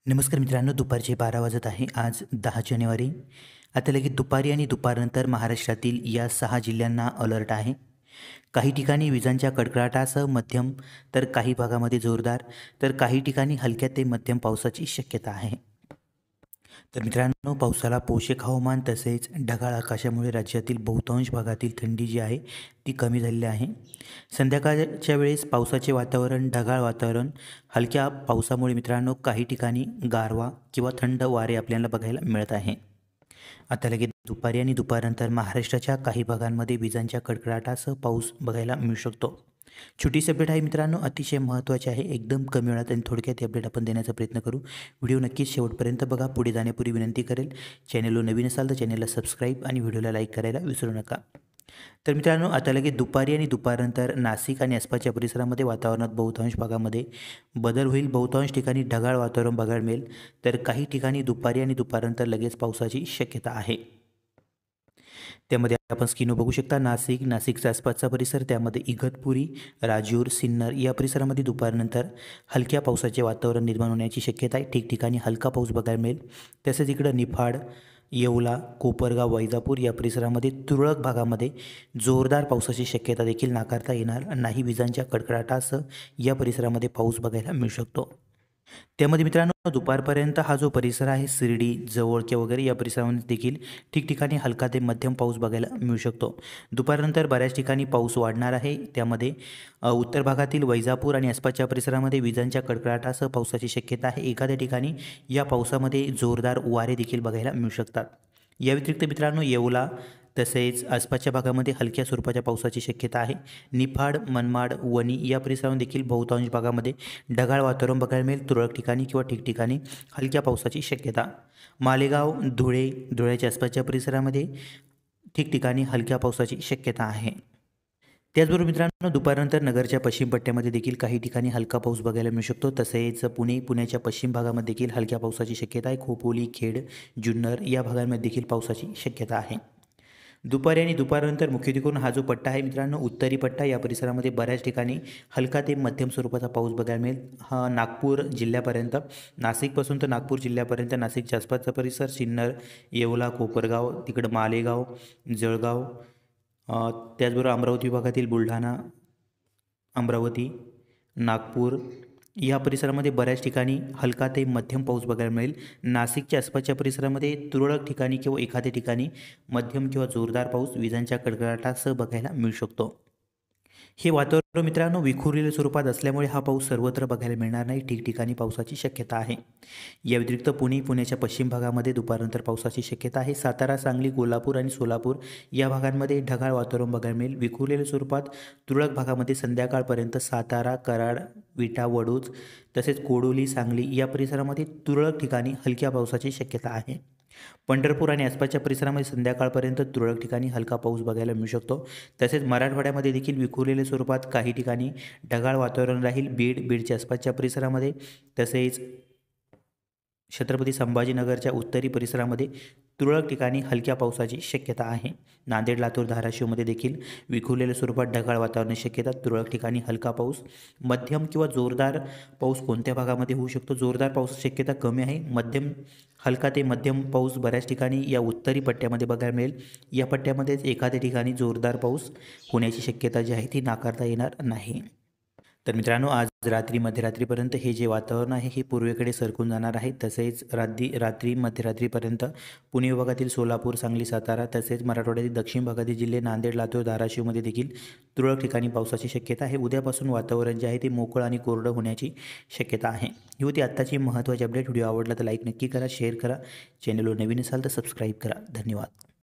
नमस्कार मित्रांनो, दुपारचे 12 वाजत आहे. आज 10 जानेवारी. आता लगेच दुपारी आणि दुपारनंतर महाराष्ट्रातील या 6 जिल्ह्यांना अलर्ट आहे. काही ठिकाणी विजांच्या कडकडाटासह मध्यम, तर काही भागामध्ये जोरदार, तर काही ठिकाणी हलक्या ते मध्यम पावसाची शक्यता आहे. तर मित्रांनो, पावसाला पोषक हवामान तसेच ढगाळ आकाशामुळे राज्यातील बहुतांश भागातील थंडी जी आहे ती कमी झालेली आहे. संध्याकाळच्या वेळेस पावसाचे वातावरण, ढगाळ वातावरण, हलक्या पावसामुळे मित्रांनो काही ठिकाणी गारवा किंवा थंड वारे आपल्याला बघायला मिळत आहे. आता लगेच दुपारी आणि दुपारनंतर महाराष्ट्राच्या काही भागांमध्ये विजांच्या कडकडाटासह पाऊस बघायला मिळू शकतो. छोटीशी अपडेट आहे मित्रांनो, अतिशय महत्त्वाची आहे. एकदम कमी वेळात आणि थोडक्यात अपडेट आपण देण्याचा प्रयत्न करू. व्हिडिओ नक्कीच शेवटपर्यंत बघा. पुढे जाण्यापूर्वी विनंती करेल, चॅनलवर नवीन असाल तर चॅनलला सबस्क्राईब आणि व्हिडिओला लाईक करायला विसरू नका. तर मित्रांनो, आता लगेच दुपारी आणि दुपारनंतर नाशिक आणि आसपासच्या परिसरामध्ये वातावरणात बहुतांश भागामध्ये बदल होईल. बहुतांश ठिकाणी ढगाळ वातावरण बघायला मिळेल, तर काही ठिकाणी दुपारी आणि दुपारनंतर लगेच पावसाची शक्यता आहे. त्यामध्ये आपण स्क्रीनवर बघू शकता नाशिकच्या आसपासचा परिसर, त्यामध्ये इगतपुरी, राजूर, सिन्नर या परिसरामध्ये दुपारनंतर हलक्या पावसाचे वातावरण निर्माण होण्याची शक्यता आहे. ठिकठिकाणी हलका पाऊस बघायला मिळेल. तसेच इकडं निफाड, येवला, कोपरगाव, वैजापूर या परिसरामध्ये तुरळक भागामध्ये जोरदार पावसाची शक्यता देखील नाकारता येणार नाही. विजांच्या कडकडाटासह या परिसरामध्ये पाऊस बघायला मिळू शकतो. त्यामध्ये मित्रांनो, दुपारपर्यंत हा जो परिसर आहे शिर्डी, जवळके वगैरे या परिसरामध्ये देखील ठिकठिकाणी हलका ते मध्यम पाऊस बघायला मिळू शकतो. दुपारनंतर बऱ्याच ठिकाणी पाऊस वाढणार आहे. त्यामध्ये उत्तर भागातील वैजापूर आणि आसपासच्या परिसरामध्ये विजांच्या कडकडाटासह पावसाची शक्यता आहे. एखाद्या ठिकाणी या पावसामध्ये जोरदार वारे देखील बघायला मिळू शकतात. या व्यतिरिक्त मित्रांनो, येवला तसेच आसपासच्या भागामध्ये हलक्या स्वरूपाच्या पावसाची शक्यता आहे. निफाड, मनमाड, वणी या परिसरामध्ये देखील बहुतांश भागामध्ये ढगाळ वातावरण बघायला मिळेल. तुरळक ठिकाणी किंवा ठिकठिकाणी हलक्या पावसाची शक्यता. मालेगाव, धुळ्याच्या आसपासच्या परिसरामध्ये ठिकठिकाणी हलक्या पावसाची शक्यता आहे. त्याचबरोबर मित्रांनो, दुपारनंतर नगरच्या पश्चिम पट्ट्यामध्ये देखील काही ठिकाणी हलका पाऊस बघायला मिळू शकतो. तसेच पुण्याच्या पश्चिम भागामध्ये देखील हलक्या पावसाची शक्यता आहे. खोपोली, खेड, जुन्नर या भागांमध्ये देखील पावसाची शक्यता आहे. दुपारी आणि दुपारनंतर मुख्यत्वे करून हा जो पट्टा आहे मित्रांनो, उत्तरी पट्टा, या परिसरामध्ये बऱ्याच ठिकाणी हलका ते मध्यम स्वरूपाचा पाऊस बघायला मिळेल. हा नागपूर जिल्ह्यापर्यंत, नाशिकपासून तर नागपूर जिल्ह्यापर्यंत, नाशिकच्या आसपासचा परिसर, सिन्नर, येवला, कोपरगाव, तिकडं मालेगाव, जळगाव, त्याचबरोबर अमरावती विभागातील बुलढाणा, अमरावती, नागपूर या परिसरामध्ये बऱ्याच ठिकाणी हलका ते मध्यम पाऊस बघायला मिळेल. नाशिकच्या आसपासच्या परिसरामध्ये तुरळक ठिकाणी किंवा एखाद्या ठिकाणी मध्यम किंवा जोरदार पाऊस विजांच्या कडकडाटासह बघायला मिळू शकतो. हे वातावरण मित्रांनो विखुरलेल्या स्वरूपात असल्यामुळे हा पाऊस सर्वत्र बघायला मिळणार नाही. ठिकठिकाणी पावसाची शक्यता आहे. या व्यतिरिक्त पुण्याच्या पश्चिम भागामध्ये दुपारनंतर पावसाची शक्यता आहे. सातारा, सांगली, कोल्हापूर आणि सोलापूर या भागांमध्ये ढगाळ वातावरण बघायला मिळेल. विखुरलेल्या स्वरूपात तुरळक भागामध्ये संध्याकाळपर्यंत सातारा, कराड, विटा, वडूज तसेच कोडोली, सांगली या परिसरामध्ये तुरळक ठिकाणी हलक्या पावसाची शक्यता आहे. पंढरपूर आणि आसपासच्या परिसरामध्ये संध्याकाळपर्यंत तुरळक ठिकाणी हलका पाऊस बघायला मिळू शकतो. तसेच मराठवाड्यामध्ये देखील विखुरलेल्या स्वरूपात काही ठिकाणी ढगाळ वातावरण राहील. बीडच्या आसपासच्या परिसरामध्ये, तसेच छत्रपती संभाजीनगरच्या उत्तरी परिसरामध्ये तुरळक ठिकाणी हलक्या पावसाची शक्यता आहे. नांदेड, लातूर, धाराशिवमध्ये देखील विखुरलेल्या स्वरूपात ढगाळ वातावरणाची शक्यता. तुरळक ठिकाणी हलका पाऊस. मध्यम किंवा जोरदार पाऊस कोणत्या भागामध्ये होऊ शकतो? जोरदार पावसाची शक्यता कमी आहे. हलका ते मध्यम पाऊस बऱ्याच ठिकाणी या उत्तरी पट्ट्यामध्ये बघायला मिळेल. या पट्ट्यामध्येच एखाद्या ठिकाणी जोरदार पाऊस होण्याची शक्यता जी आहे ती नाकारता येणार नाही. तर मित्रांनो, आज मध्यरात्रीपर्यंत हे जे वातावरण आहे हे पूर्वेकडे सरकून जाणार आहे. तसेच मध्यरात्रीपर्यंत पुणे विभागातील सोलापूर, सांगली, सातारा तसेच मराठवाड्यातील दक्षिण भागातील जिल्हे नांदेड, लातूर, धाराशिवमध्ये देखील तुरळक ठिकाणी पावसाची शक्यता आहे. उद्यापासून वातावरण जे आहे ते मोकळं आणि कोरडं होण्याची शक्यता आहे. ही होती आत्ताची महत्त्वाची अपडेट. व्हिडिओ आवडला तर लाईक नक्की करा, शेअर करा, चॅनलवर नवीन असाल तर सबस्क्राईब करा. धन्यवाद.